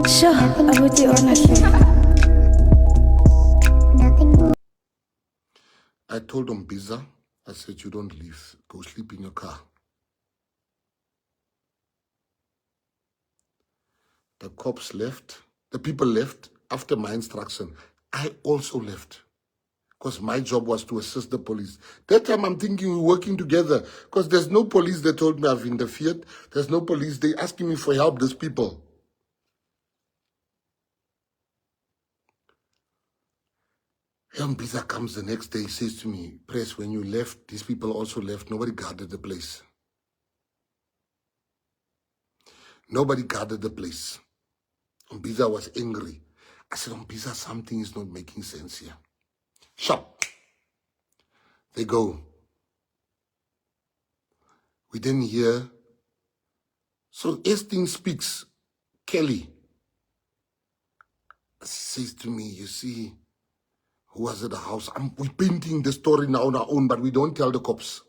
Sure, abuti honestly. I told Mbiza, I said, you don't leave. Go sleep in your car. The cops left. The people left after my instruction. I also left because my job was to assist the police. That time I'm thinking we're working together because there's no police that told me I've interfered. There's no police. They're asking me for help, these people. Mbiza comes the next day, says to me, Press, when you left, these people also left. Nobody guarded the place. Nobody guarded the place. Mbiza was angry. I said, Mbiza, something is not making sense here. Sharp. They go. We didn't hear. So as things speaks, Kelly says to me, you see, who was at the house? We're painting the story now on our own, but we don't tell the cops.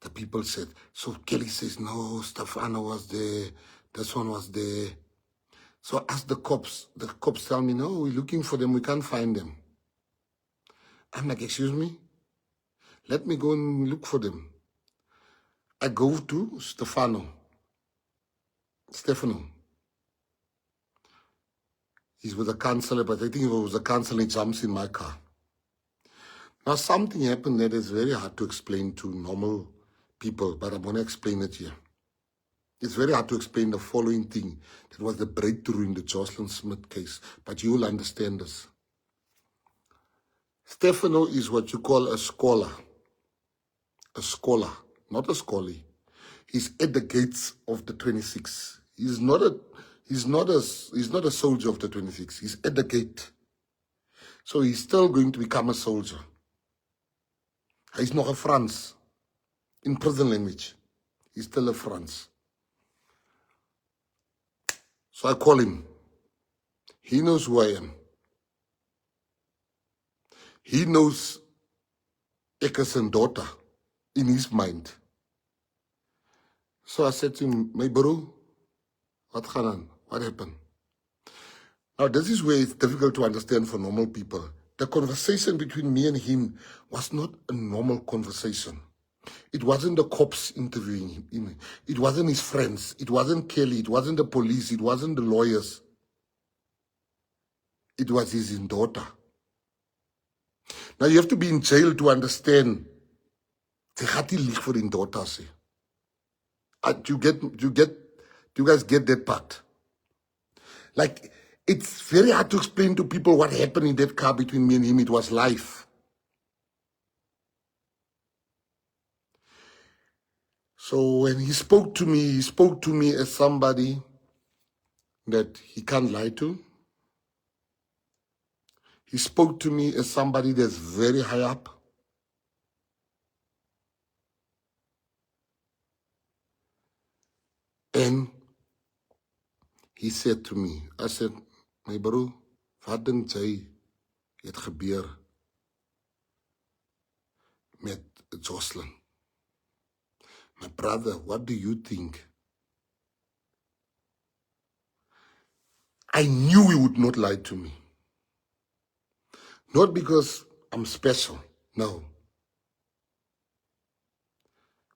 The people said, so Kelly says, no, Stefano was there. This one was there. So I asked the cops tell me, no, we're looking for them. We can't find them. I'm like, excuse me? Let me go and look for them. I go to Stefano. He's with a counselor, but I think if it was a counselor, he jumps in my car. Now, something happened that is very hard to explain to normal people, but I'm going to explain it here. It's very hard to explain the following thing. That was the breakthrough in the Joshlin Smith case, but you will understand this. Stefano is what you call a scholar. A scholar, not a scolly. He's at the gates of the 26. He's not a soldier of the 26. He's at the gate. So he's still going to become a soldier. He's not a Frans. In prison language, he's still a Frans. So I call him. He knows who I am. He knows Ekker's daughter in his mind. So I said to him, my bro, what happened? Now this is where it's difficult to understand for normal people. The conversation between me and him was not a normal conversation. It wasn't the cops interviewing him. It wasn't his friends. It wasn't Kelly. It wasn't the police. It wasn't the lawyers. It was his daughter. Now you have to be in jail to understand. Sy gaat nie lieg vir die daughter sê. Do you guys get that part? Like, it's very hard to explain to people what happened in that car between me and him. It was life. So when he spoke to me as somebody that he can't lie to. He spoke to me as somebody that's very high up. And he said to me, I said, my bro, wat dink jy het gebeur met Joshlin? My brother, what do you think? I knew he would not lie to me. Not because I'm special, no.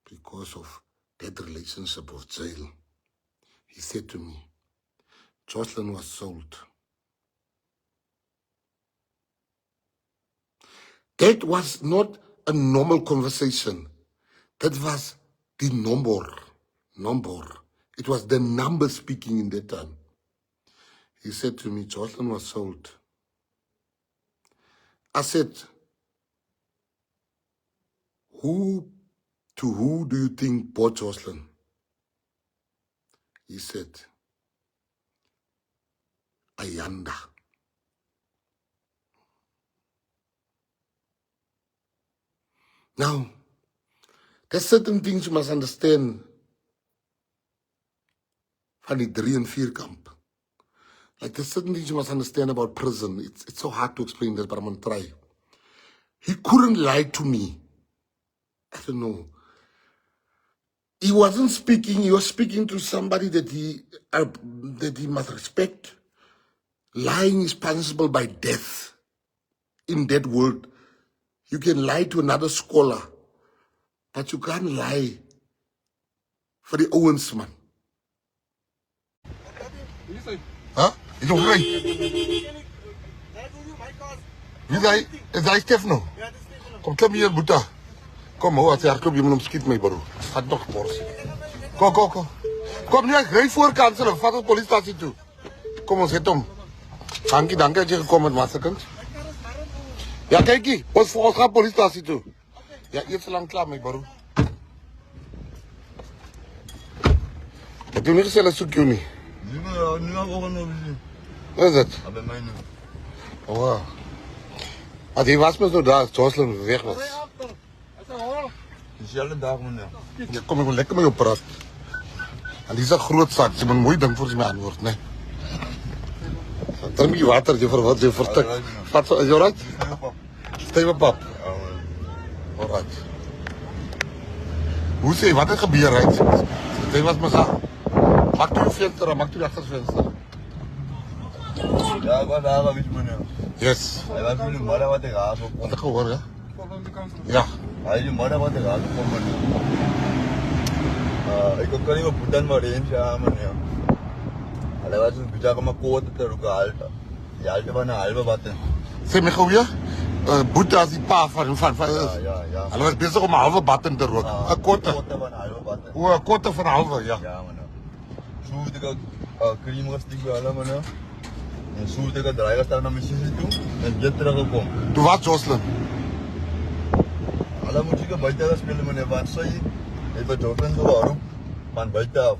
Because of that relationship of jail. He said to me, Joshlin was sold. That was not a normal conversation. That was the number. It was the number speaking in that time. He said to me, Joshlin was sold. I said, who do you think bought Joshlin? He said, Ayanda. Now, there's certain things you must understand van die 3 en 4 kamp. Like, there's certain things you must understand about prison. It's so hard to explain this, but I'm going to try. He couldn't lie to me. I don't know. He wasn't speaking, he was speaking to somebody that he must respect. Lying is punishable by death. In that world, you can lie to another scholar, but you can't lie for the Owens man. Huh? Is it right? Is that Stefano? Kom klim hier, Boeta. Kom, hou, as jy hardloop, jy moet hom skiet my, bro. Gaat nog bors. Kom. Kom nie, ek ry voor kansel, vat ons polisiestasie toe. Kom, ons het hom. Dankie dat jy gekom het, massekind. Ja, kykie, ons gaan polisiestasie toe. Ja, eers lang klaar, my, bro. Ek doe nie gesê, hulle soek jou nie. Nu ook nog Wat is dit? bij mij nu. Oh, maar die was me zo daar, Joshlin weg was. Dezelfde dag, meneer. Ja, kom, ik wil lekker met jou praten. En die is een groot zak, ze moet een mooi ding voor ze mij antwoord, nee. Drink je water, je verwacht, je vertrekt. Is je alright? Stijve pap. Ja, meneer. Alright. Hoe zeg je, wat is gebeurd, right? Hij was me zo. Maak toe je venster, maak toe je achtervenster. Ja, ik was daar, weet je, meneer. Yes. Hij was met de moeder wat ik haast op. Wat ik gehoord, ja? Ja. Hij is de moeder wat ik haast op, meneer. Ik kan niet meer putten maar eens, ja, meneer. Hij was een beetje maar koot te roken, alta. Die alte was een halve watten. Zeg me gauw, ja? Boeta is die pa van Ja. Hij was bezig om een halve batten te roken. Een korte. Koot van een halve watten. Hoe, een korte van een halve, ja. Ja, meneer. Zo moet ik ook cream gestik bij alle, meneer. En zo moet ik draaien staan naar mijn sissie toe. En dit teruggekomen. Toen was Joshlin. Alle moet ik buiten spelen, meneer. Want zij heeft voor Joshlin zo waarom? Van buiten af.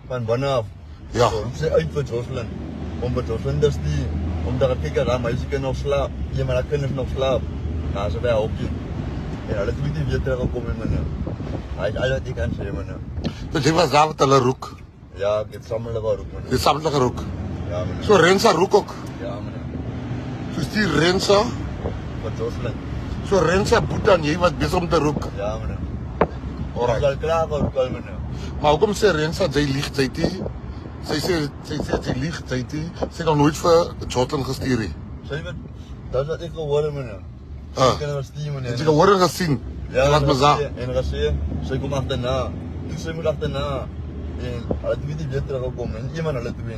Van binnen af. Ja. Zo roep zij uit voor Joshlin. Om voor Joshlin te sturen. Omdat ik kijken, dat meisje kan nog slapen. Ja, maar dat kan nog slapen. Nou, ze bij een hoekje. En alles moet hij weer teruggekomen, meneer. Hij is alles wat ik kan zeggen, meneer. Dus die was daar met hulle roek. Ja, ik heb samen ook, meneer. Die samtlige roek. Ja, meneer. Zo Rensa roek ook. Ja, meneer. Dus die Rensa, Voor Joshlin. zo Rensa Boeta en jy was bezig om te roek. Ja, meneer. Ik Alright. zal klaar voor elkaar, meneer. Maar hoekom sê Rensa, sy lieg, sy het nie, sy sê sy lieg, sy het nie, sy het nog nooit vir Joshlin gestuur nie. Zij weet, dat is wat ik gehoord, meneer. Ah. Ik kan wel sturen, meneer. Het jy gehoor en gesien, Ja, wat me sa. en Rassie, zij komt achterna. Dus zij moet achterna. En alle twee die weer teruggekomen. En iemand alle twee.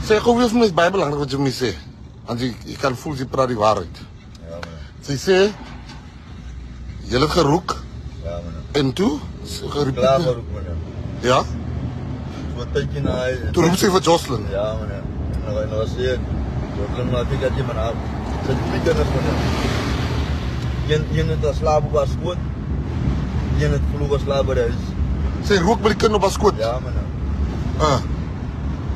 Sê gou weer vir my, is baie belangrik wat jy my sê. Want jy kan voel, jy praat die waarheid. Ja, meneer. Sy sê, jy het geroek, Ja, meneer. en toe, Klaar voor ook, meneer. ja, Zo'n tijdje na hij. toe roep sy vir Joshlin. Ja, meneer. En Rassie, Joshlin maak ik dat je maar af. Zijn twee kinders, meneer. Een het als slaap op haar schoot. Een het vloer als slaap bij de huis. Sy rook by die kind op haar skoot. Ja, meneer.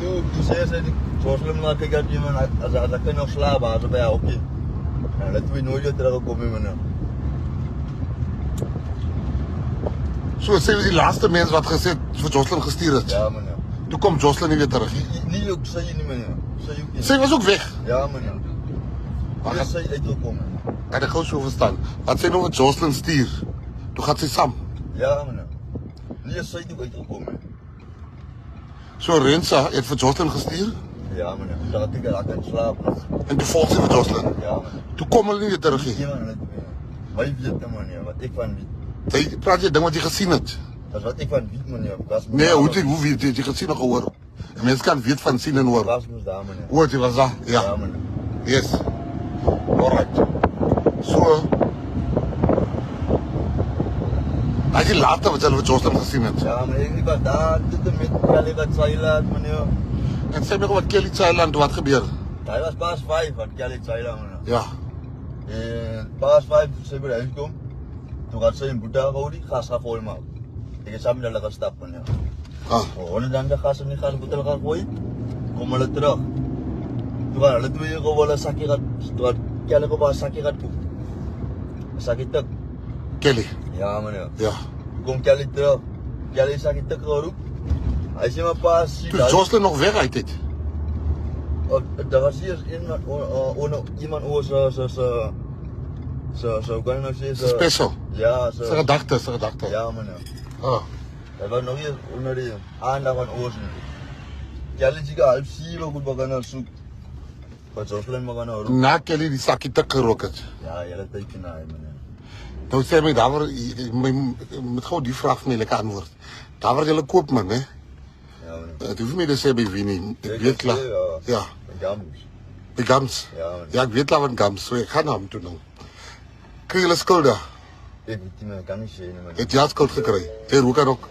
Toen zei ze, Joshlin maak ik dat je maar als dat kan nog slapen, als bij haar hoekje. En dat we nooit weer teruggekomen, meneer. So sê die laaste mens wat gesê vir Joshlin gestuur het. Ja, meneer. Toe kom Joshlin nie weer terug. Niet ook, zei je niet, meneer. Zei je ook niet. Sy was ook weg. Ja, meneer. Maar Waar is zij uitgekomen? Kan ek gou so verstaan. Wat sê nou wat Joshlin stuur? Toe gaan sy saam. Ja, meneer. Niet is zij ook uitgekomen. So Rensa het vir Joshlin gestuur Ja, meneer. Toen dacht ik dat ik kan slapen. en toe volg sy vir Joshlin. Ja, meneer. Toe kom hulle nie weer terug nie. Iemand aan het doen. Wij weten, meneer, wat ik van weet. Jy praat jy ding wat jy gesien het. Dat is wat ik van weet, meneer. Nee, hoe weet jy gesien of gehoor? Mense kan weet van sien en hoor. Was moest daar, meneer. Hoor jy was daar? Ja, Ja. meneer. Yes. Alright. So Hy het later wat hulle vir Joshlin gesien het. Ja, meneer. Ik was daar. Dit met Kelly wat zij laat, meneer. En sê my gou wat Kelly Thailand wat gebeur. Hij was pas 5 wat Kelly zei laat, meneer. Ja. En pas 5 sy by die huis kom. Toe gaan sy in Boeta gehou die gas gaan vol maak. Ek het saam met hulle gestap, meneer. Hulle dan die gas in die gasbotel gaan gooi. Kom hulle terug. Toe gaan hulle twee gou hulle sakkie gaan, toe het Kelly op haar sakkie gaan koop. Sakkie tik. Kelly. Ja, meneer. Ja. Kom Kelly terug. Kelly sakkie tik geroep. Hy sê maar pas sien. Toe Joshlin nog weg uit het. Daar was hier iemand oor so Zo kan je nog steeds... Special. Ja, Zijn zo. gedachten. Ja, meneer. Oh. Dat was nog eens onder die aandacht van Oosten. Jij liet je half 7 goed we gaan zoeken. Wat Joshlin we gaan roepen. Na Kelly die zakje te gerokt. Ja, jij teken naar je, meneer. Nou sê my daar waar met gou die vraag vir my lekker antwoord. Daar waar jy koop man, hè. Ja, meneer. Dit hoef nie te sê by wie nie. Ek weet klaar. Ja. Gams. Die gams. Ja, meneer. Ja, ek weet klaar wat gams. So ek gaan na hom toe nou. Kry jy skulde? Ik weet niet meer, kan niet zien, meneer. Het jy skuld gekry? Jy roek dan ook.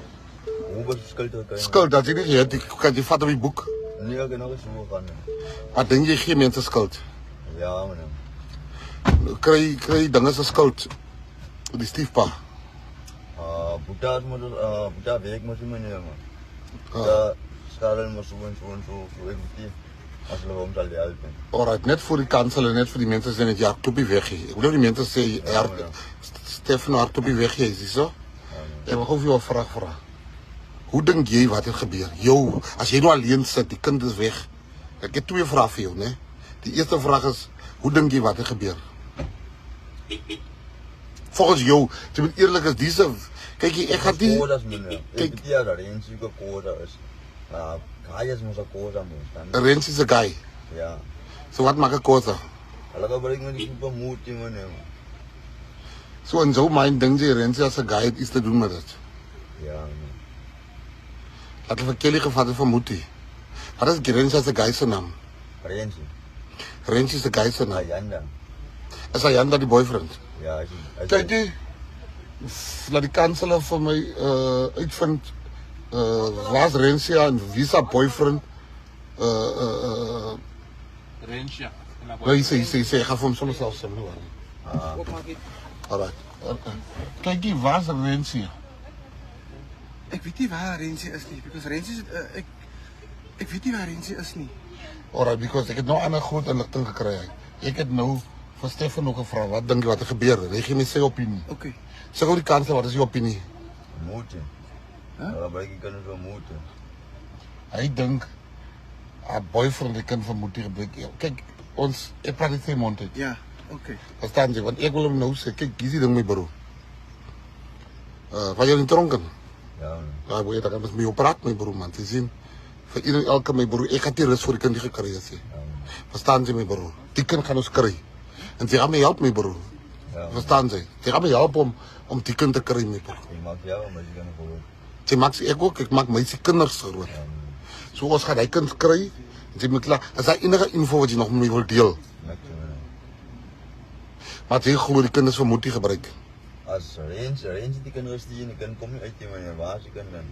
Hoe was skuld gekry? Skuld dat jy nie het, kan jy vat op die boek. Nee, ik heb nog eens hoe gaan. Maar dink jy gee mense skuld? Ja, meneer. Kry dinge se skuld. Die stiefpa. Boeta werk moet je meneer, man. Ja, schade moet zo effectief. Als we hem zal helpen. Alright, net voor die kansel en net voor die mensen zijn het jaar klopie weggee. Ik wil die mensen zeggen, Stefano haar klopie weggee, is die zo? En we gaan jou een vraag vragen. Hoe denk jij wat er gebeurt? Yo, als jij nu alleen zit, die kind is weg. Ik heb twee vragen voor jou, nee? Die eerste vraag is, hoe denk jij wat er gebeurt? Volgens jou, je bent eerlijk als deze. Kijk, ik ga die... Kijk, ja, dat eens je koda is. Kaya moest een koda moeten. Rens is een guy. Ja. So wat maakt een koda? Alaga balik met die super moed in meneer. So in zo'n mind denk je, Rens als een guy iets te doen met het. Ja. Laten we Kelly gevatten van Moetie. Wat is Rens als een guy zijn naam? Renzi. Rens is de guy zijn naam. Ayanda. Is Ayanda die boyfriend? Ja, Kijk die, laat die kanselen van mij uitvind, was Rensia en wie is haar boyfriend? Rensia. Nee, ik ga voor hem soms zelfs zeggen. Alright. Kijk die, waar is Rensia? Ik weet niet waar Rensie is niet, because Rensie is, ik weet niet waar Rensie is niet. Alright, because ik heb nou aan een grote inlichting gekregen. Ik heb nou van Stefano gevraagd, wat denk je wat er gebeurde? Hij geeft me zijn opinie. Oké. Zeg ook die kansel, wat is je opinie? Moeten. Ja, maar ik kan het wel moeten. Hij denkt, haar boyfriend die kind van Moetie gebruikt. Kijk, ik praat niet zijn mond uit. Ja, oké. Verstaan je? Want ik wil hem nou zeggen, kijk, kies die ding mee bro. Van jullie dronken? Ja, ja, weet je, daar kan je praten met bro, man. Te zien, voor iedereen elke mee bro, ik ga die rust voor die kind die gekregen is. Verstaan ze mee bro? Die kind gaan ons krijgen. En ze gaan mij helpen mee bro. Ja. Verstaan ze? Ze gaan mij helpen om die kind te krijgen mee bro. Ik maak jou, maar je kan het gewoon. Ze maakt ik ook, ik maak mijn kinders groot. Zoals gaat hij kind krijgen. Ze moet klaar. Als hij enige info wat je nog mee wil deel. Maar ze geloof die kinders van Moetie gebruiken. Als Renzi die kan rustig in, kan kom je uit die manier waar ze kan dan.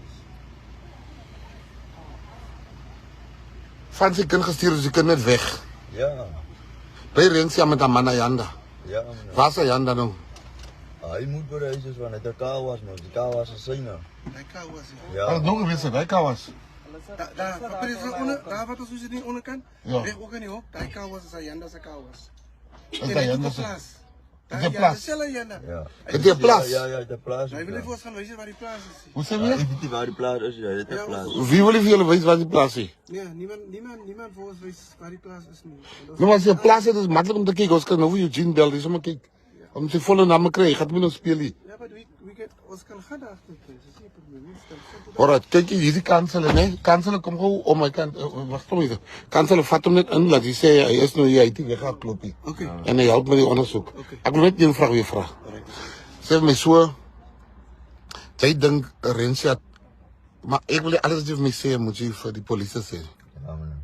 Van zijn kind gestuurd, dus ze kunnen net weg. Ja. Bij Rensia met haar man Ayanda. Ja, meneer. Waar is Ayanda nou? Hij moet bereizen, want het kou was, maar die kou was een zin. Hij kou was. Ja. Dat is nog geweest, hij kou was. Daar wat als u zit niet onderkant. Ja. Weg ook niet op. Daar kou was, is Ayanda zijn kou was. Dat is Ayanda. Is de plaats? Ja. Is die plaats? Ja, de plaats. Wij willen voorstaan weten waar die plaats is. Hoe zeg Ja, je? ik weet niet waar die plaats is, ja, dit is de plaats. Wie wil jullie weten waar die plaats is? Ja, niemand voor ons weet waar die plaats is niet. Nou, maar als je plaats is, is het makkelijk om te kijken. Als ik over Eugene bel, is om te kijken. Om zijn volle naam te krijgen, gaat me nog spelen. Ja, maar ons kan gaan achter. Dat is niet het probleem. Alright, kijk hier is die kanselen, hè. Kanselen, kom gewoon om mijn kant. Wacht even. Kanselen, vat hem net in. Laat hij zeggen, hij is nu hier, hij gaat kloppen. Oké. En hij helpt met die onderzoek. Ik wil net een vraag weer vragen. Zeg me zo. Jij denkt, Rensia. Maar ik wil alles die mij zeggen, moet je voor die politie zeggen. Ja, meneer.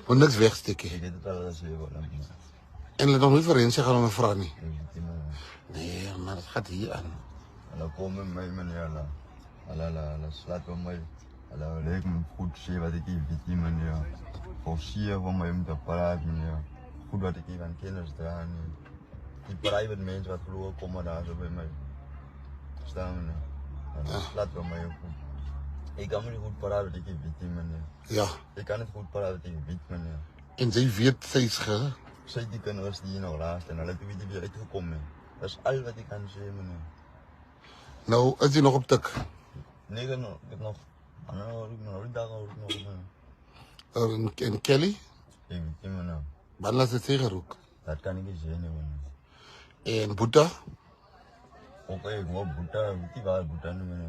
Moet niks wegsteken. Ik weet het al, dat is weer wat. En laat nog niet voor Rensia gaan om een vraag niet. Ik weet het niet, meneer. Nee, maar dat gaat hier aan. En dan kom met mij, meneer. Slaat bij mij. Dan lijkt me goed zien wat ik hier weet, meneer. Voorzier van mij om te praten, meneer. Goed wat ik hier aan kennis draag. Die private mensen wat geloven komen daar zo bij mij. Staan, meneer. En dan slaat bij mij ook goed. Ik kan me niet goed praten wat ik hier weet, meneer. Ja. Ik kan het goed praten wat ik weet, meneer. En zij weet, zij is ge. Zij die kunnen die hier nog laatst en dan heb ik weer uitgekomen. Dat is al wat ik kan zeggen, meneer. Nou, is hij nog op tik? Nee, ik heb nog. Die dagen hoor ik nog, meneer. En Kelly? Ik weet niet, meneer. Wanneer laat ze het zeggen ook? Dat kan ik niet zeggen, meneer. En Buddha? Okay, gua buta, weet je waar buta nu mee?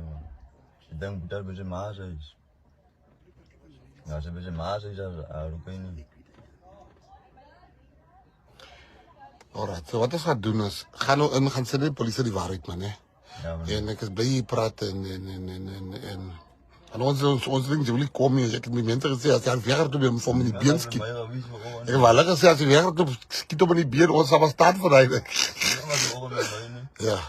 Ik denk buta bij zijn maas is. Ja, ze bij zijn maas is, dat weet niet. Alright, so wat ons gaan doen is, gaan nou in, gaan sê die polisie die waarheid man, hè. Ja, man. En ek is bly hier praat en ons ding Julie kom hier, ek het met mense gesê, as jy weer toe om van die been skiet. Ek wou lekker sê, as jy weer toe skiet op in die been, ons sal maar staan vir hy. Ja.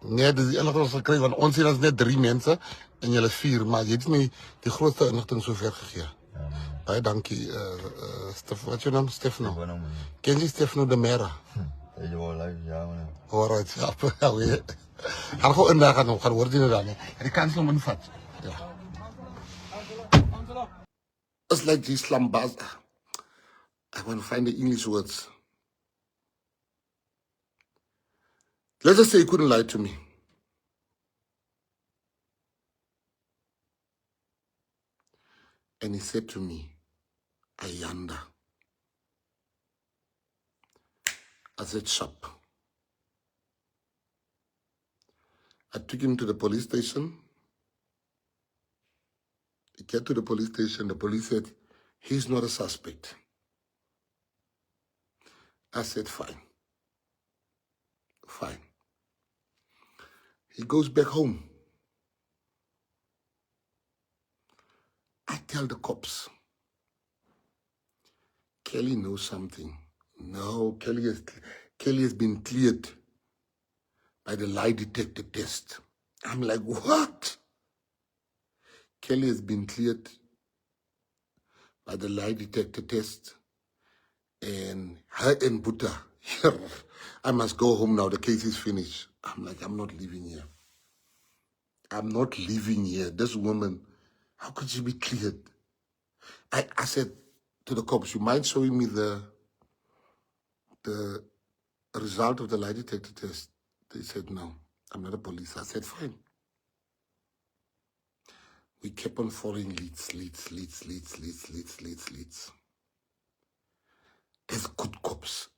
Nee, dis die enigste wat ons gekry, want ons hier is net 3 mense, en julle is 4, maar jy het my die grootste inligting sover gegee. Baie dankie, Stefano, wat is jou naam? Stefano. Ken jy Stefano de Mera? Ja, man. Alright, ja, gaan gewoon in daar gaan worden in daar. En die kans om in vat. Ja. It's like this slambaza. I want to find the English words. Let's just say he couldn't lie to me. And he said to me, Ayanda. I said, sharp. I took him to the police station. He get to the police station. The police said, he's not a suspect. I said, fine. Fine. He goes back home. I tell the cops, Kelly knows something. No, Kelly has been cleared by the lie detector test. I'm like, what? Kelly has been cleared by the lie detector test. And her and Buddha, I must go home now. The case is finished. I'm like, I'm not leaving here. I'm not leaving here. This woman, how could she be cleared? I said to the cops, you mind showing me the result of the lie detector test? They said, no, I'm not a police. I said, fine. We kept on following leads. There's good cops.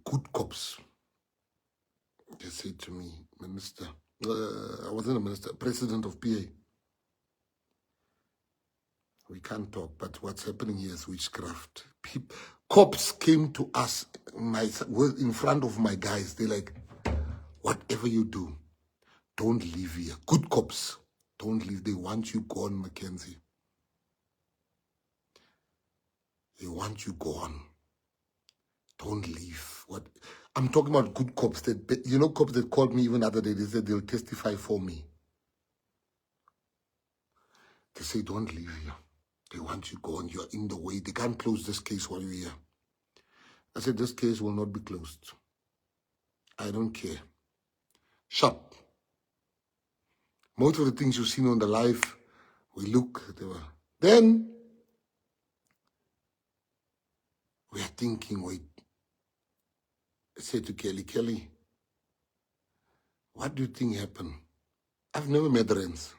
Good cops. They said to me, Minister, I wasn't a minister, president of PA. We can't talk, but what's happening here is witchcraft. Cops came to us in front of my guys. They're like, whatever you do, don't leave here. Good cops, don't leave. They want you gone, Mckenzie. They want you gone. Don't leave. What? I'm talking about good cops. That, you know, cops that called me even the other day, they said they'll testify for me. They say, don't leave here. They want you gone. You're in the way. They can't close this case while you're here. I said, this case will not be closed. I don't care. Sharp. Most of the things you've seen on the live, we look. Then, we are thinking, wait. I said to Kelly, what do you think happened? I've never met Rens.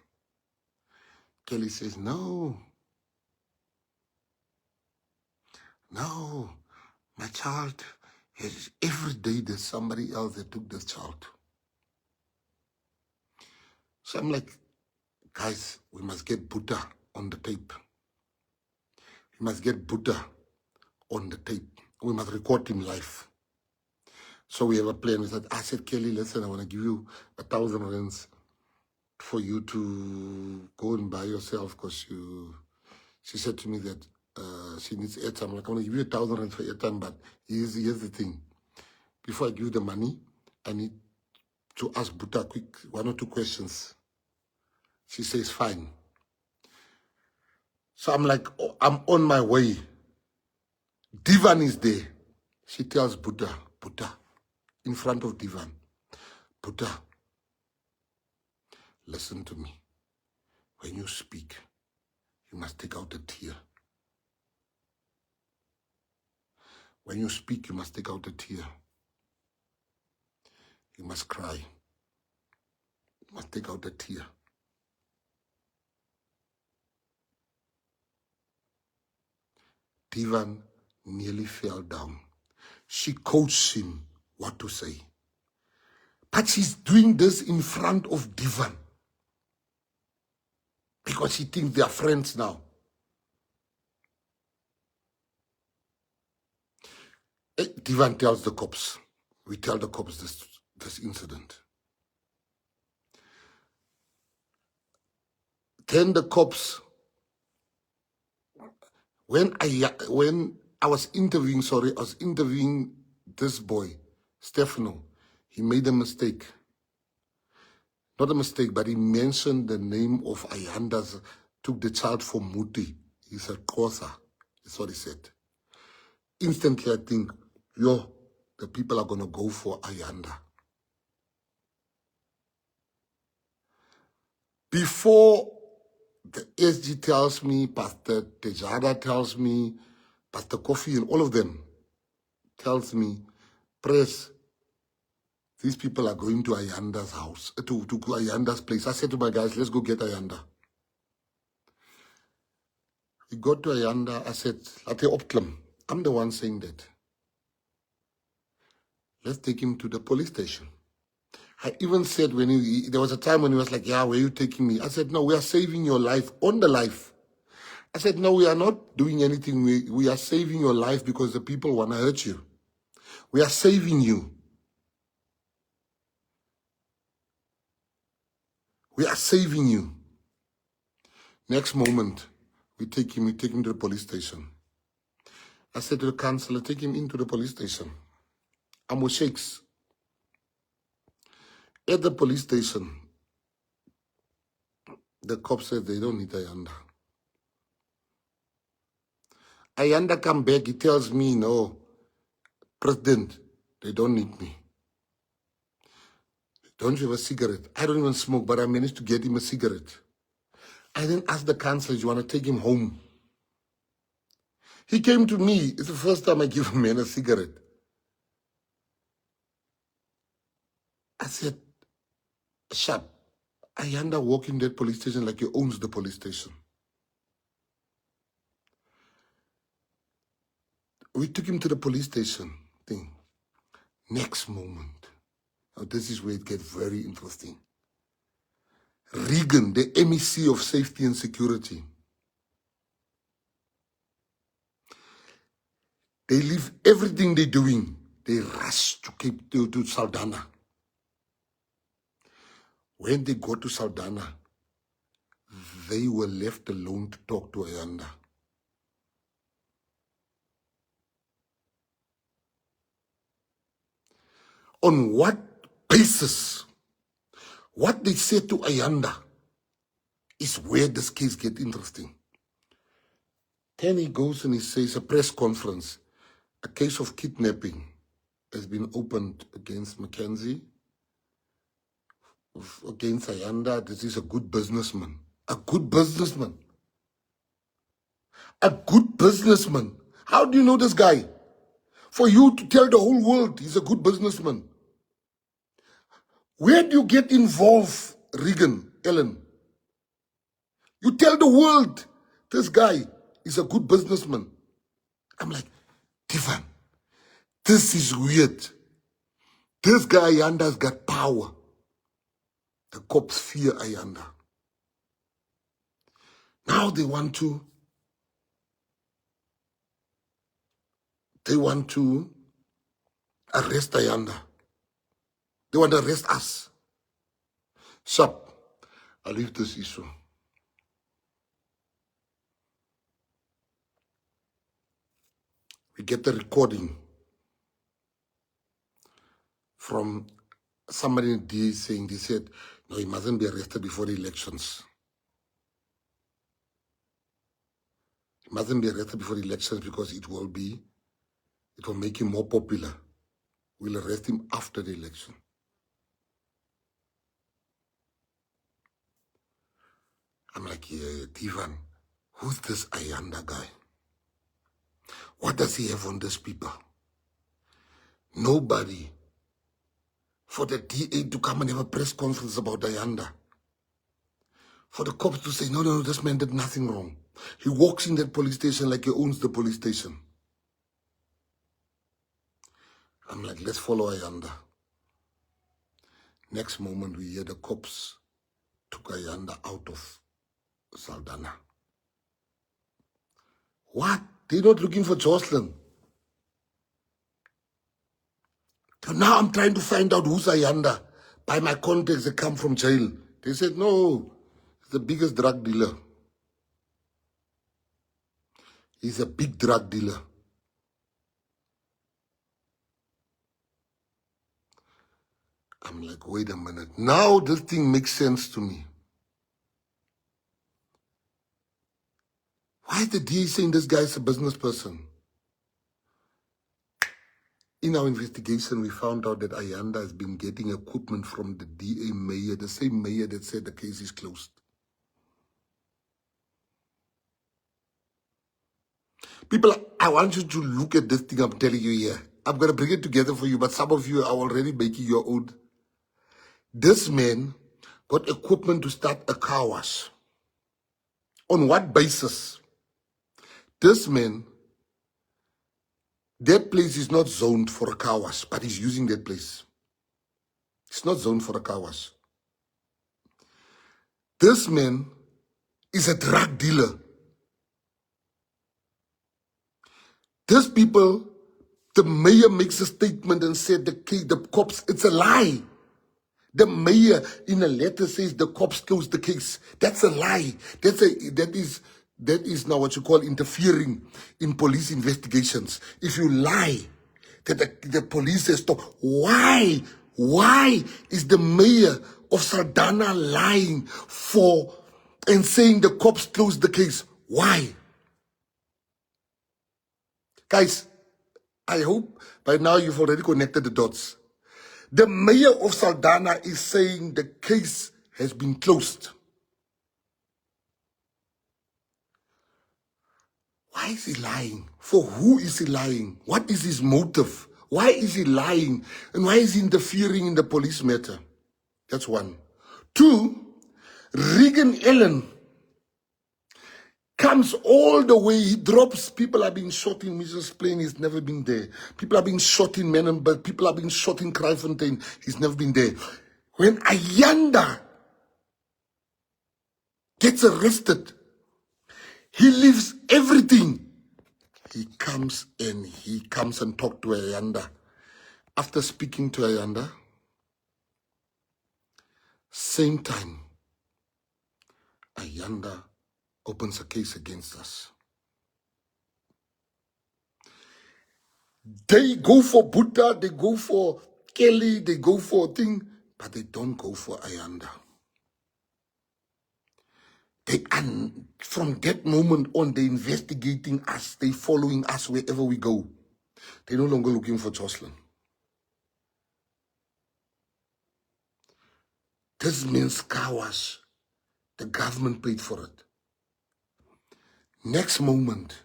Kelly says, no, my child, every day there's somebody else that took this child. So I'm like, guys, we must get Buddha on the tape. We must get Buddha on the tape. We must record him live. So we have a plan. I said, Kelly, listen, I want to give you 1,000 rands for you to go and buy yourself, because she said to me that she needs airtime. I'm like, I'm going to give you 1,000 rands for airtime, but here's the thing. Before I give you the money, I need to ask Buddha quick 1 or 2 questions. She says, fine. So I'm like, oh, I'm on my way. Divan is there. She tells Buddha, in front of Divan, Buddha, listen to me. When you speak, you must take out a tear. When you speak, you must take out a tear. You must cry. You must take out a tear. Divan nearly fell down. She coached him what to say. But she's doing this in front of Divan because she thinks they are friends now. Divan tells the cops, we tell the cops this incident. Then the cops, when I was interviewing this boy, Stefano, he made a mistake. Not a mistake, but he mentioned the name of Ayanda, took the child for Muti. He said, Kosa. That's what he said. Instantly, I think, the people are going to go for Ayanda. Before the SG tells me, Pastor Tejada tells me, Pastor Kofi and all of them tells me, press, these people are going to Ayanda's house, to Ayanda's place. I said to my guys, let's go get Ayanda. We got to Ayanda, I said, I'm the one saying that. Let's take him to the police station. I even said there was a time when he was like, yeah, where are you taking me? I said, no, we are saving your life, on the life. I said, no, we are not doing anything. We are saving your life because the people want to hurt you. We are saving you. We are saving you. Next moment, we take him to the police station. I said to the counselor, take him into the police station. Amo shakes. At the police station, the cop said they don't need Ayanda. Ayanda come back, he tells me, no, President, they don't need me. Don't you have a cigarette? I don't even smoke, but I managed to get him a cigarette. I then asked the counselor, you want to take him home? He came to me. It's the first time I give a man a cigarette. I said, Sharp, Ayanda walk in that police station like he owns the police station. We took him to the police station. Next moment, now this is where it gets very interesting. Regan, the MEC of Safety and Security, they leave everything they're doing. They rush to Saldanha. When they go to Saldanha, they were left alone to talk to Ayanda. On what basis? What they said to Ayanda is where this case gets interesting. Then he goes and he says, a press conference, a case of kidnapping has been opened against Mckenzie, against Ayanda. This is a good businessman. A good businessman. A good businessman. How do you know this guy? For you to tell the whole world he's a good businessman. Where do you get involved, Regan, Ellen? You tell the world this guy is a good businessman. I'm like, Tiffan, this is weird. This guy Ayanda's got power. The cops fear Ayanda. Now they want to arrest Ayanda. They want to arrest us. Sharp, I'll leave this issue. We get the recording from somebody in the DA saying, they said, no, he mustn't be arrested before the elections. He mustn't be arrested before the elections because it will make him more popular. We'll arrest him after the election. I'm like, yeah, Tivan, who's this Ayanda guy? What does he have on these people? Nobody. For the DA to come and have a press conference about Ayanda. For the cops to say, no, this man did nothing wrong. He walks in that police station like he owns the police station. I'm like, let's follow Ayanda. Next moment, we hear the cops took Ayanda out of Saldanha. What? They're not looking for Joshlin. So now I'm trying to find out who's Ayanda. By my contacts, they come from jail. They said, no, he's the biggest drug dealer. He's a big drug dealer. I'm like, wait a minute. Now this thing makes sense to me. Why is the DA saying this guy is a business person? In our investigation, we found out that Ayanda has been getting equipment from the DA mayor, the same mayor that said the case is closed. People, I want you to look at this thing I'm telling you here. I'm going to bring it together for you, but some of you are already making your own. This man got equipment to start a car wash. On what basis? This man, that place is not zoned for a car wash, but he's using that place. It's not zoned for a car wash. This man is a drug dealer. These people, the mayor makes a statement and said the cops, it's a lie. The mayor in a letter says the cops closed the case. That's a lie. That is now what you call interfering in police investigations. If you lie that the police has stopped, why is the mayor of Saldanha lying for and saying the cops closed the case? Why? Guys, I hope by now you've already connected the dots. The mayor of Saldanha is saying the case has been closed. Why is he lying? For who is he lying? What is his motive? Why is he lying? And why is he interfering in the police matter? That's one. Two, Regan Allen comes all the way, he drops, people are being shot in Mrs. Plain, he's never been there. People are being shot in Menenberg, people are being shot in Kraaifontein, he's never been there. When Ayanda gets arrested, he leaves everything. He comes and talks to Ayanda. After speaking to Ayanda, same time, Ayanda opens a case against us. They go for Buddha, they go for Kelly, they go for a thing, but they don't go for Ayanda. From that moment on, they're investigating us, they're following us wherever we go. They're no longer looking for Joshlin. This means car wash. The government paid for it. Next moment,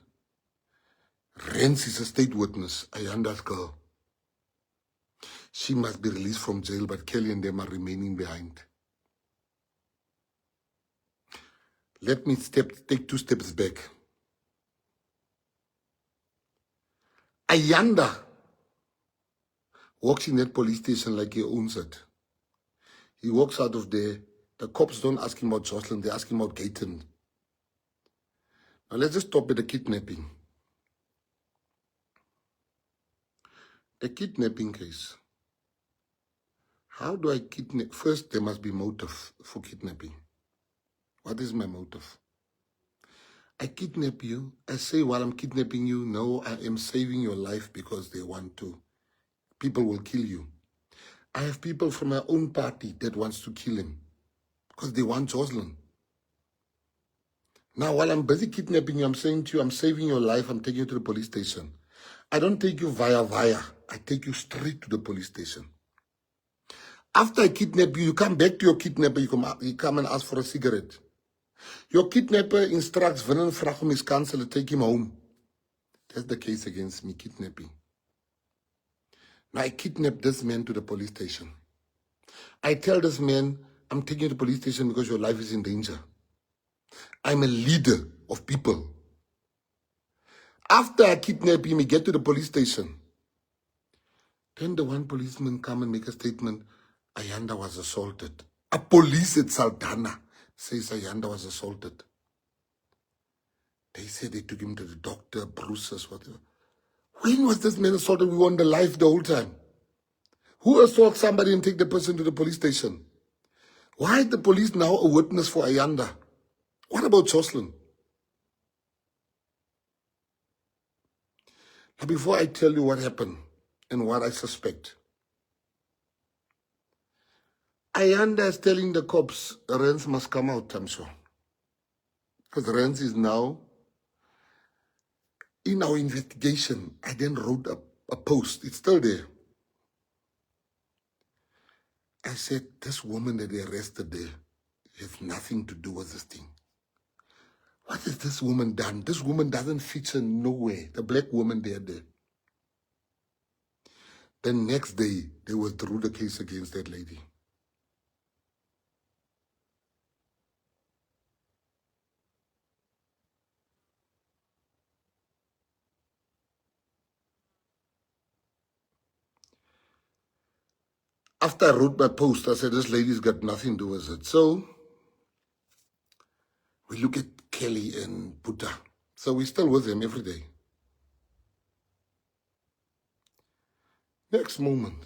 Rens is a state witness, Ayanda's girl. She must be released from jail, but Kelly and them are remaining behind. Let me take 2 steps back. Ayanda walks in that police station like he owns it. He walks out of there. The cops don't ask him about Joshlin, they ask him about Gayton. Now let's just stop at the kidnapping. The kidnapping case. How do I kidnap? First, there must be motive for kidnapping. What is my motive? I kidnap you. I say while I'm kidnapping you, no, I am saving your life because they want to. People will kill you. I have people from my own party that wants to kill him because they want Joshlin. Now, while I'm busy kidnapping you, I'm saying to you, I'm saving your life, I'm taking you to the police station. I don't take you via. I take you straight to the police station. After I kidnap you, you come back to your kidnapper, you come and ask for a cigarette. Your kidnapper instructs Vinnen Vrag om his counsel to take him home. That's the case against me, kidnapping. Now I kidnap this man to the police station. I tell this man, I'm taking you to the police station because your life is in danger. I'm a leader of people. After I kidnap him, we get to the police station. Then the one policeman come and make a statement, Ayanda was assaulted. A police at Saldanha says Ayanda was assaulted. They said they took him to the doctor, bruises, whatever. When was this man assaulted? We were on the live the whole time. Who assaults somebody and take the person to the police station? Why is the police now a witness for Ayanda? What about Joshlin? Now, before I tell you what happened and what I suspect, Ayanda is telling the cops, Rens must come out, I'm sure. Because Rens is now, in our investigation, I then wrote a post. It's still there. I said, this woman that they arrested there has nothing to do with this thing. What has this woman done? This woman doesn't feature nowhere. The black woman there. The next day, they withdrew the case against that lady. After I wrote my post, I said, this lady's got nothing to do with it. So, we look at Kelly and Buddha. So we're still with them every day. Next moment,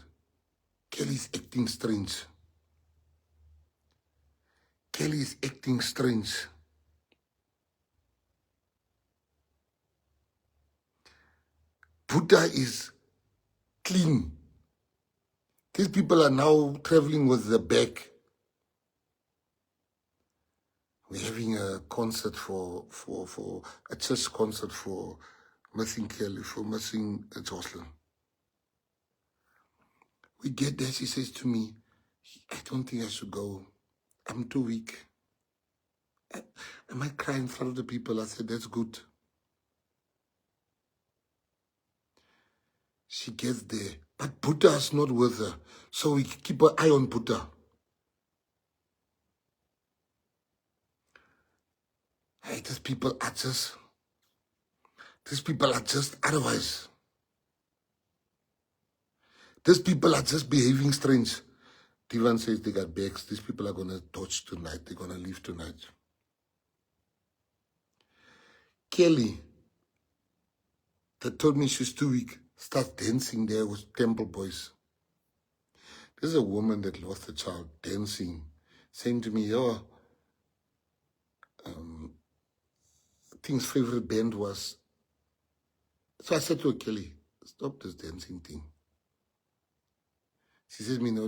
Kelly's acting strange. Kelly's acting strange. Buddha is clean. These people are now traveling with the bag. We're having a concert for a church concert for missing Kelly, for missing Joshlin. We get there, she says to me, I don't think I should go. I'm too weak. Am I crying in front of the people? I said, that's good. She gets there, but Buddha is not with her. So we keep an eye on Buddha. Hey, these people are just otherwise. These people are just behaving strange. Divan says they got bags. These people are going to dodge tonight. They're going to leave tonight. Kelly, that told me she's too weak, starts dancing there with temple boys. There's a woman that lost a child dancing, saying to me, oh, Thing's favorite band was. So I said to her, Kelly, stop this dancing thing. She said to me, no,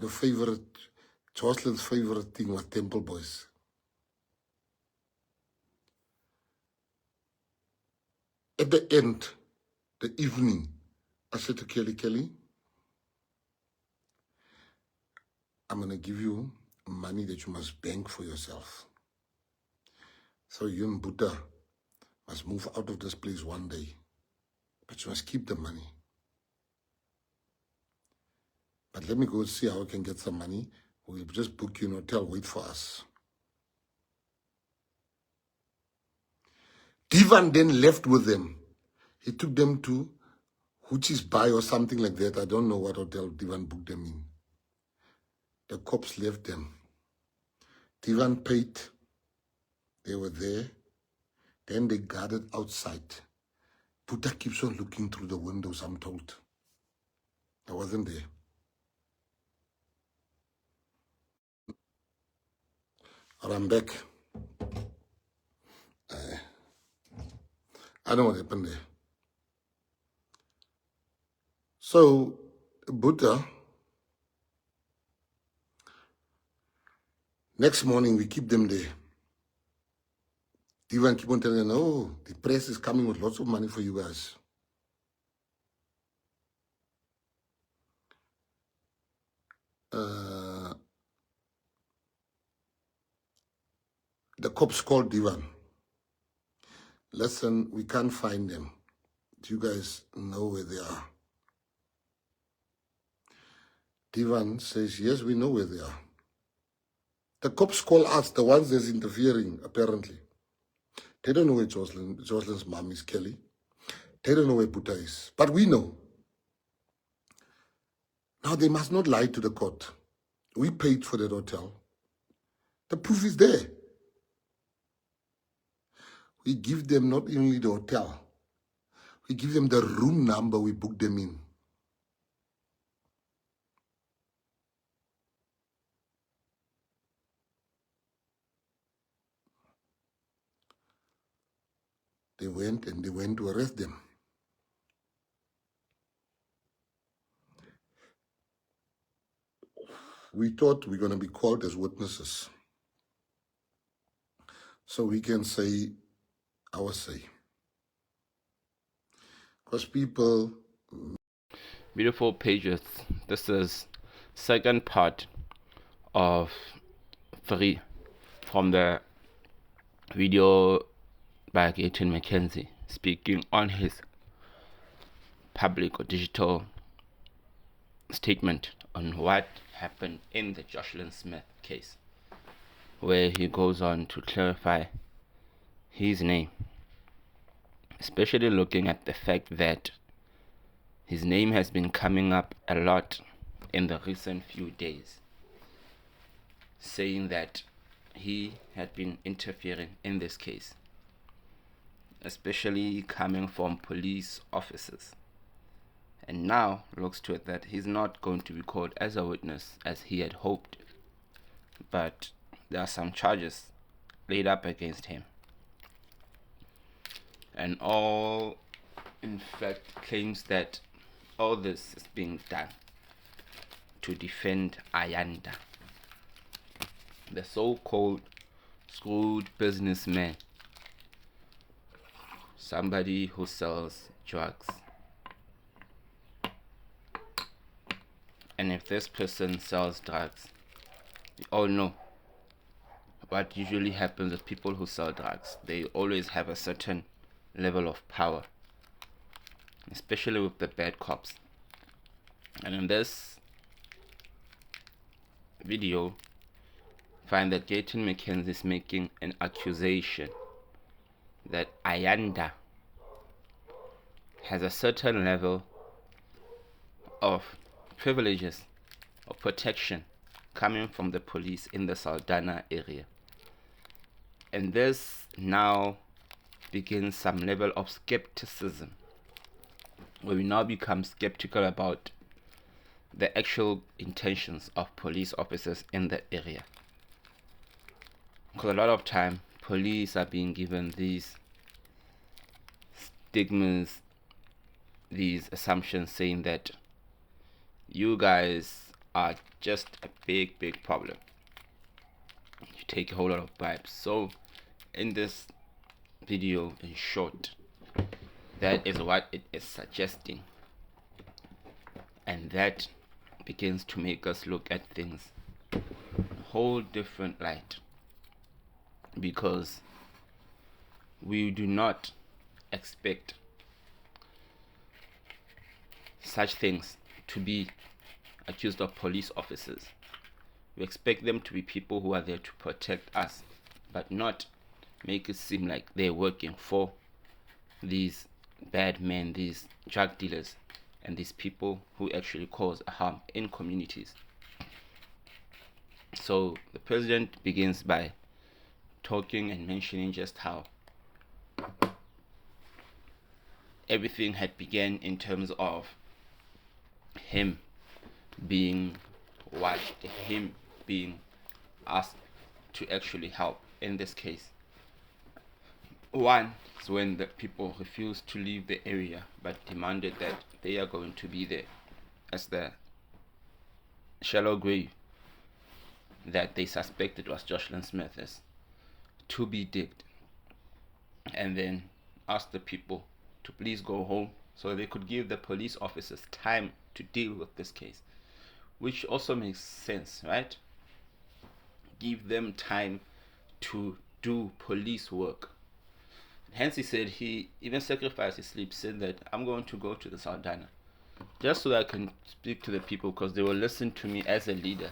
Joshlin's favorite thing was temple boys. At the end, the evening, I said to Kelly, I'm going to give you money that you must bank for yourself. So you and Buddha must move out of this place one day. But you must keep the money. But let me go see how I can get some money. We'll just book you in a hotel, wait for us. Divan then left with them. He took them to Huchi's Bay or something like that. I don't know what hotel Divan booked them in. The cops left them. Divan paid. They were there. Then they guarded outside. Buddha keeps on looking through the windows, I'm told. I wasn't there. Or I'm back. I don't know what happened there. So, Buddha, next morning we keep them there. Divan keep on telling them, oh, the press is coming with lots of money for you guys. The cops called Divan. Listen, we can't find them. Do you guys know where they are? Divan says, yes, we know where they are. The cops call us, the ones that's interfering, apparently. They don't know where Joshlin's mom is, Kelly. They don't know where Buddha is. But we know. Now, they must not lie to the court. We paid for that hotel. The proof is there. We give them not only the hotel, we give them the room number we booked them in. They went to arrest them. We thought we were going to be called as witnesses, so we can say our say. Because people... Beautiful pages. This is second part of 3 from the video by Gayton Mckenzie speaking on his public or digital statement on what happened in the Joshlin Smith case, where he goes on to clarify his name, especially looking at the fact that his name has been coming up a lot in the recent few days, saying that he had been interfering in this case, especially coming from police officers. And now looks to it that he's not going to be called as a witness as he had hoped, but there are some charges laid up against him, and all in fact claims that all this is being done to defend Ayanda, the so-called screwed businessman, somebody who sells drugs. And if this person sells drugs, we all know what usually happens with people who sell drugs. They always have a certain level of power, especially with the bad cops. And in this video, find that Gayton Mckenzie is making an accusation that Ayanda has a certain level of privileges or protection coming from the police in the Saldanha area. And this now begins some level of skepticism, where we now become skeptical about the actual intentions of police officers in the area. Because a lot of time, police are being given these stigmas, these assumptions saying that you guys are just a big problem. You take a whole lot of bribes. So in this video, in short, that is what it is suggesting, and that begins to make us look at things in a whole different light, because we do not expect such things to be accused of police officers. We expect them to be people who are there to protect us, but not make it seem like they're working for these bad men, these drug dealers, and these people who actually cause harm in communities. So the president begins by talking and mentioning just how everything had begun in terms of him being watched, him being asked to actually help in this case. One is when the people refused to leave the area but demanded that they are going to be there as the shallow grave that they suspected was Joshlin Smith is to be digged, and then asked the people to please go home so they could give the police officers time to deal with this case, which also makes sense, right? Give them time to do police work. Hence he said he even sacrificed his sleep, said that I'm going to go to the Saldanha just so that I can speak to the people, because they will listen to me as a leader,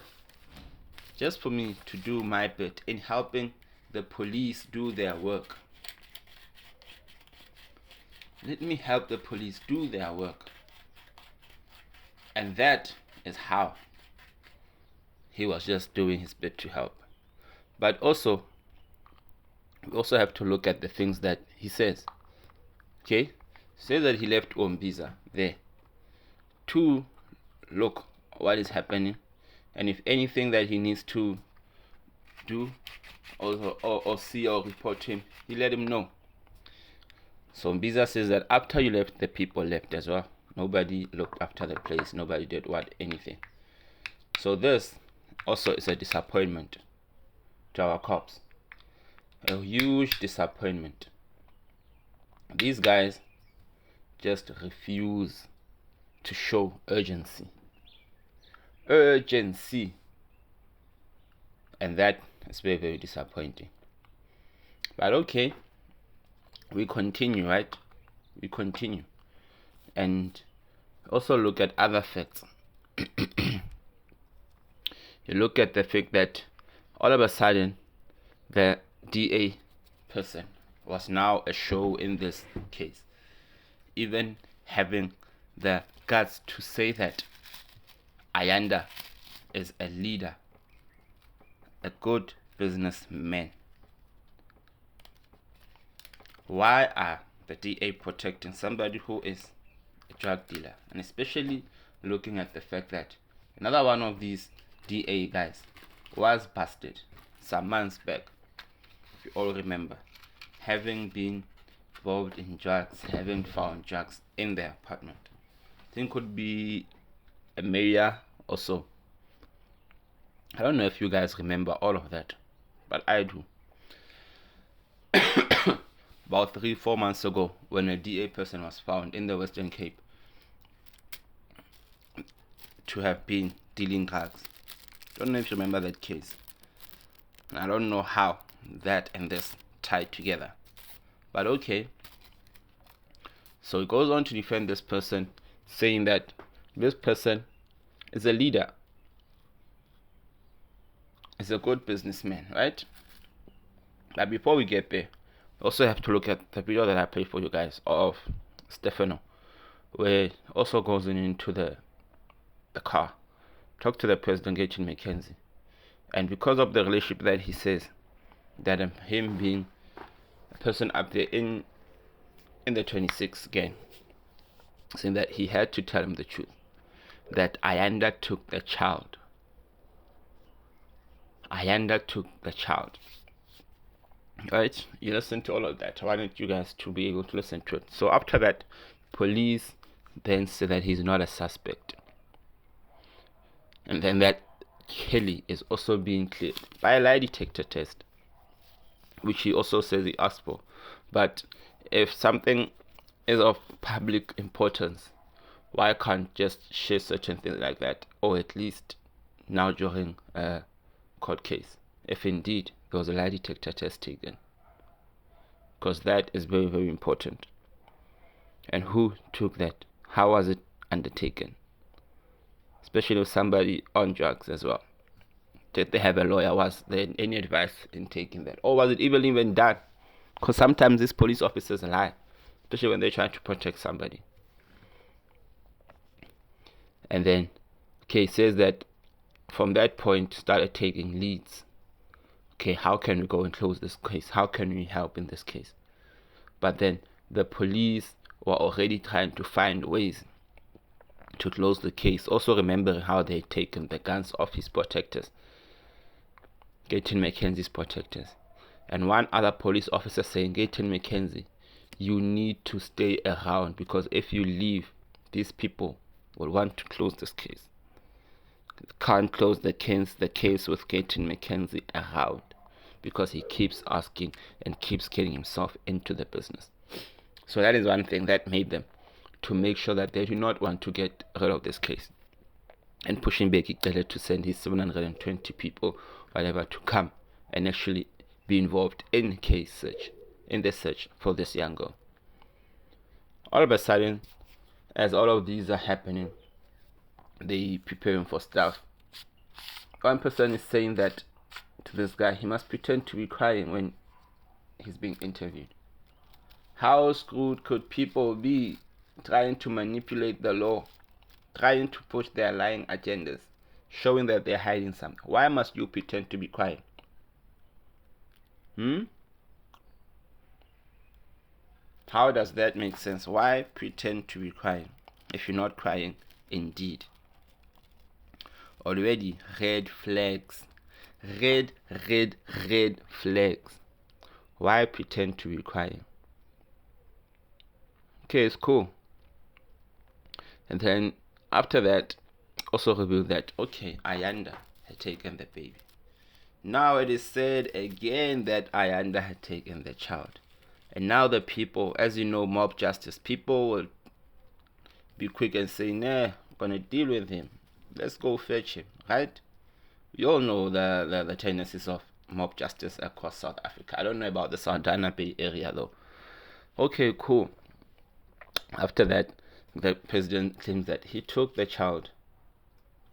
just for me to do my bit in helping the police do their work. Let me help the police do their work. And that is how he was just doing his bit to help. But also, we also have to look at the things that he says. Okay? Says that he left Ombiza there to look what is happening, and if anything that he needs to do or see or report him, he let him know. So Mbiza says that after you left, the people left as well. Nobody looked after the place. Nobody did anything. So this also is a disappointment to our cops. A huge disappointment. These guys just refuse to show urgency. And that is very, very disappointing. But okay, we continue, right? We continue. And also look at other facts. You look at the fact that all of a sudden the DA person was now a show in this case, even having the guts to say that Ayanda is a leader, a good businessman. Why are the DA protecting somebody who is a drug dealer? And especially looking at the fact that another one of these DA guys was busted some months back, if you all remember, having been involved in drugs, having found drugs in their apartment. I think could be a mayor or so. I don't know if you guys remember all of that, but I do. About 3-4 months ago, when a DA person was found in the Western Cape to have been dealing drugs. Don't know if you remember that case. I don't know how that and this tied together, but okay. So he goes on to defend this person, saying that this person is a leader, is a good businessman, right? But before we get there, we also have to look at the video that I played for you guys of Stefano, where it also goes into the car, talk to the president, Gayton Mckenzie. And because of the relationship that he says, that him being a person up there in the 26 gang, saying that he had to tell him the truth, that Ayanda took the child. Ayanda took the child. Right? You listen to all of that. I wanted you guys to be able to listen to it. So after that, police then say that he's not a suspect. And then that Kelly is also being cleared by a lie detector test, which he also says he asked for. But if something is of public importance, why can't just share certain things like that, or at least now during a court case, if indeed there was a lie detector test taken, because that is very, very important. And who took that? How was it undertaken? Especially with somebody on drugs as well. Did they have a lawyer? Was there any advice in taking that? Or was it even done? Because sometimes these police officers lie, especially when they're trying to protect somebody. And then, okay, it says that from that point, started taking leads. Okay, how can we go and close this case? How can we help in this case? But then the police were already trying to find ways to close the case. Also remembering how they had taken the guns off his protectors, Gayton Mckenzie's protectors. And one other police officer saying, Gayton Mckenzie, you need to stay around, because if you leave, these people will want to close this case. Can't close the case with Gayton Mckenzie around, because he keeps asking and keeps getting himself into the business. So that is one thing that made them to make sure that they do not want to get rid of this case, and pushing back to send his 720 people, whatever, to come and actually be involved in the search for this young girl. All of a sudden, as all of these are happening, they preparing for stuff. One person is saying that to this guy, he must pretend to be crying when he's being interviewed. How screwed could people be trying to manipulate the law trying to push their lying agendas, showing that they're hiding something. Why must you pretend to be quiet? How does that make sense? Why pretend to be crying if you're not crying indeed? Already red flags. Red flags. Why pretend to be crying? Okay, it's cool. And then after that, also revealed that, okay, Ayanda had taken the baby. Now it is said again that Ayanda had taken the child. And now the people, as you know, mob justice, people will be quick and say, nah, I'm going to deal with him. Let's go fetch him, right? We all know the tendencies of mob justice across South Africa. I don't know about the Santana Bay area though. Okay, cool. After that, the president claims that he took the child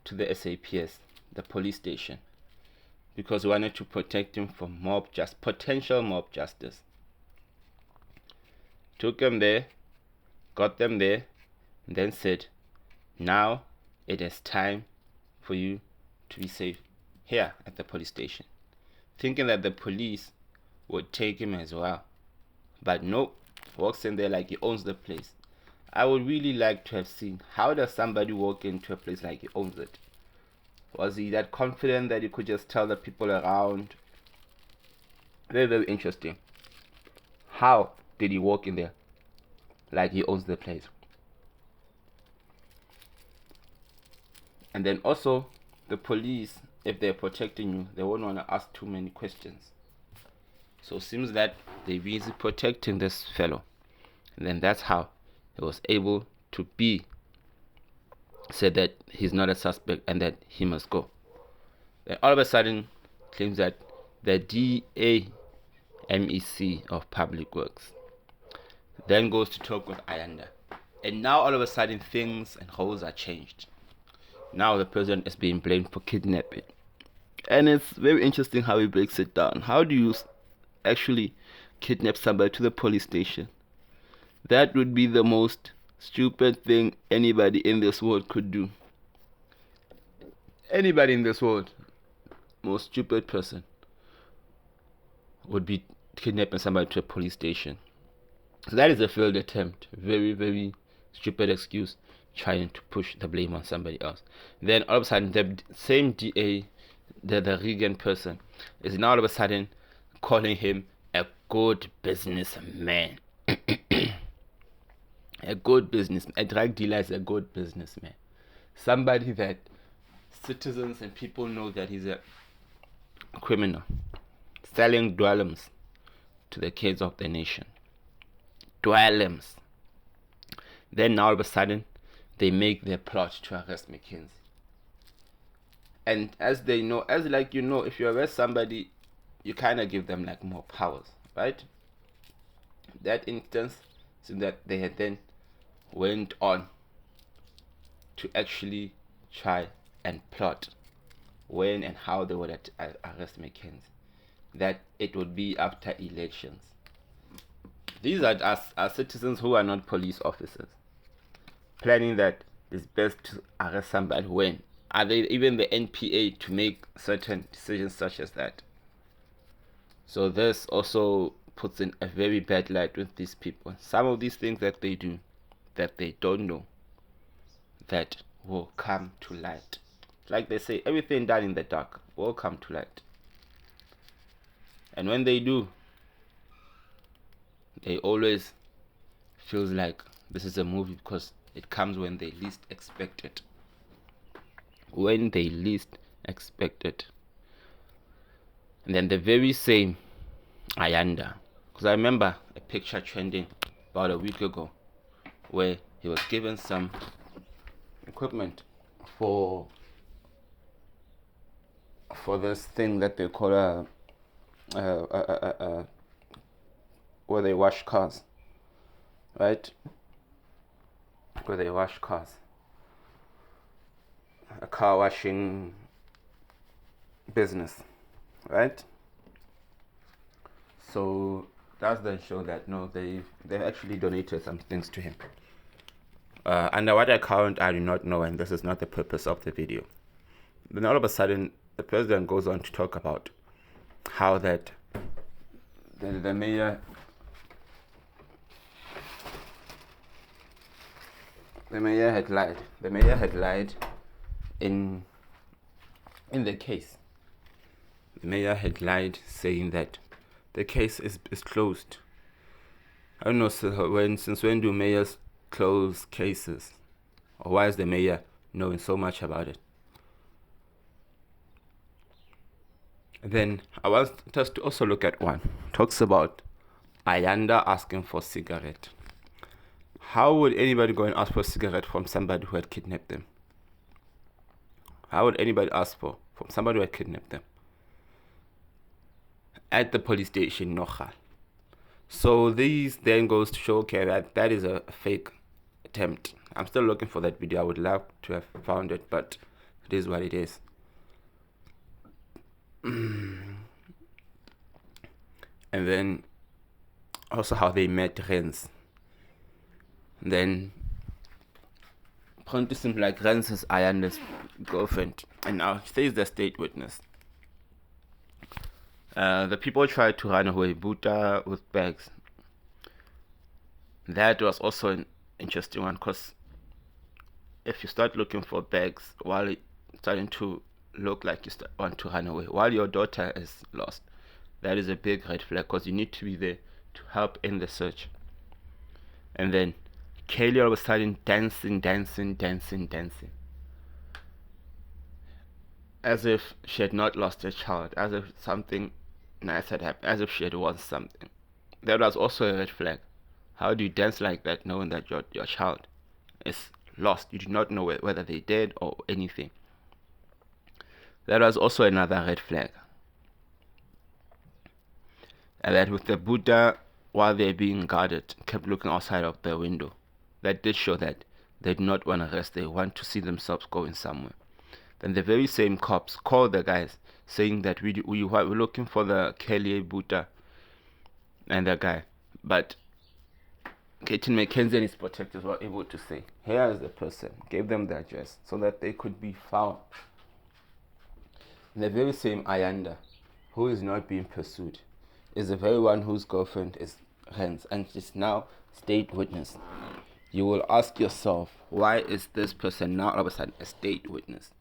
to the SAPS, the police station, because he wanted to protect him from potential mob justice. Took them there, got them there, and then said, now it is time for you to be safe here at the police station. Thinking that the police would take him as well. But nope, walks in there like he owns the place. I would really like to have seen, how does somebody walk into a place like he owns it? Was he that confident that he could just tell the people around? Very, very interesting. How did he walk in there like he owns the place? And then also, the police, if they're protecting you, they won't want to ask too many questions. So it seems that they're busy protecting this fellow. And then that's how he was able to be said that he's not a suspect and that he must go. Then all of a sudden claims that the DAMEC of Public Works then goes to talk with Ayanda. And now all of a sudden things and roles are changed. Now the president is being blamed for kidnapping. And it's very interesting how he breaks it down. How do you actually kidnap somebody to the police station? That would be the most stupid thing anybody in this world could do. Anybody in this world, most stupid person, would be kidnapping somebody to a police station. So that is a failed attempt. Very, very stupid excuse, trying to push the blame on somebody else. Then all of a sudden, the same DA, the Regan person, is now all of a sudden calling him a good businessman. A good businessman. A drug dealer is a good businessman. Somebody that citizens and people know that he's a criminal, selling dwellings to the kids of the nation. Dwellings. Then now all of a sudden, they make their plot to arrest Mckenzie. And as they know, if you arrest somebody, you kind of give them like more powers, right? That instance, so that they had then went on to actually try and plot when and how they would arrest Mckenzie. That it would be after elections. These are citizens who are not police officers, planning that it's best to arrest somebody when. Are they even the NPA to make certain decisions such as that? So this also puts in a very bad light with these people. Some of these things that they do, that they don't know, that will come to light. Like they say, everything done in the dark will come to light. And when they do, they always feels like this is a movie because it comes when they least expect it. When they least expect it. And then the very same Ayanda, because I remember a picture trending about a week ago where he was given some equipment for this thing that they call where they wash cars, right? Where they wash cars, a car washing business, right? So that's then show that no, they've actually donated some things to him. Under what account, I do not know, and this is not the purpose of the video. Then all of a sudden, the president goes on to talk about how that the mayor had lied. The mayor had lied in the case. The mayor had lied, saying that the case is closed. I don't know, since when do mayors close cases? Or why is the mayor knowing so much about it? Then I want us to also look at one. Talks about Ayanda asking for cigarette. How would anybody go and ask for a cigarette from somebody who had kidnapped them? How would anybody ask from somebody who had kidnapped them? At the police station, Nochal. So this then goes to show, okay, that is a fake attempt. I'm still looking for that video. I would love to have found it, but it is what it is. And then also how they met Rens. Then it seems like Rens is Ayanda's girlfriend, and now she's the state witness. The people tried to run away, Buddha with bags. That was also an interesting one, because if you start looking for bags while it's starting to look like you want to run away, while your daughter is lost, that is a big red flag, because you need to be there to help in the search. And then Kaylee all of a sudden dancing, as if she had not lost her child, as if something nice had happened, as if she had won something. That was also a red flag. How do you dance like that knowing that your child is lost? You do not know whether they did or anything. That was also another red flag. And that with the Buddha, while they're being guarded, kept looking outside of the window. That did show that they did not want to rest. They want to see themselves going somewhere. Then the very same cops called the guys, saying that we're looking for the Kelly Buddha and the guy. But Gayton, Mckenzie and his protectors were able to say, here is the person, gave them the address so that they could be found. The very same Ayanda, who is not being pursued, is the very one whose girlfriend is Rens and is now state witness. You will ask yourself, why is this person now all of a sudden a state witness?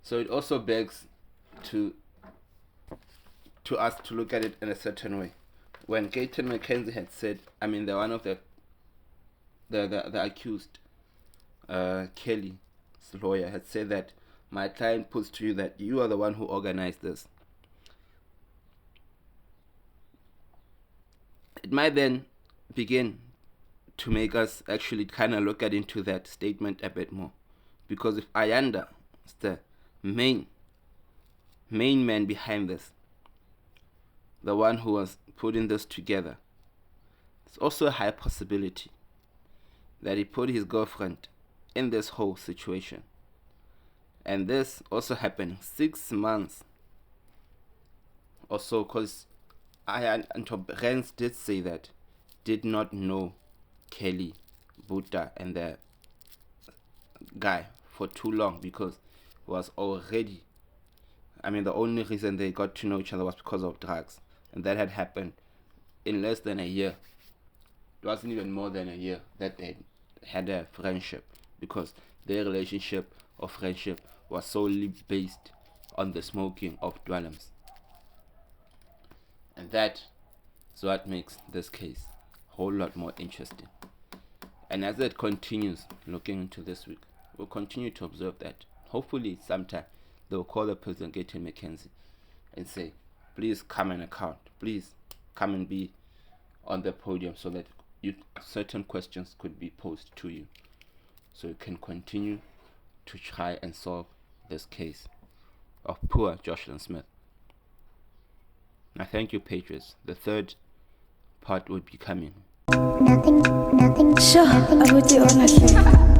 So it also begs to us to look at it in a certain way. When Gayton Mckenzie had said, the one of the accused, Kelly's lawyer, had said that my client puts to you that you are the one who organized this. It might then begin to make us actually kind of look into that statement a bit more. Because if Ayanda is the main man behind this, the one who was putting this together, it's also a high possibility that he put his girlfriend in this whole situation. And this also happened 6 months or so, because Rens did say that did not know Kelly, Buddha and the guy for too long, because it was already, the only reason they got to know each other was because of drugs, and that had happened in less than a year. It wasn't even more than a year that they had a friendship, because their relationship or friendship was solely based on the smoking of dwellums. And that is what makes this case a whole lot more interesting. And as it continues looking into this week, we'll continue to observe that. Hopefully sometime they'll call the president, Gayton Mckenzie, and say, please come and account. Please come and be on the podium so that certain questions could be posed to you, so you can continue to try and solve this case of poor Joshlin Smith. Now thank you, Patriots. The third part would be coming. Nothing. Sure, I would do honestly.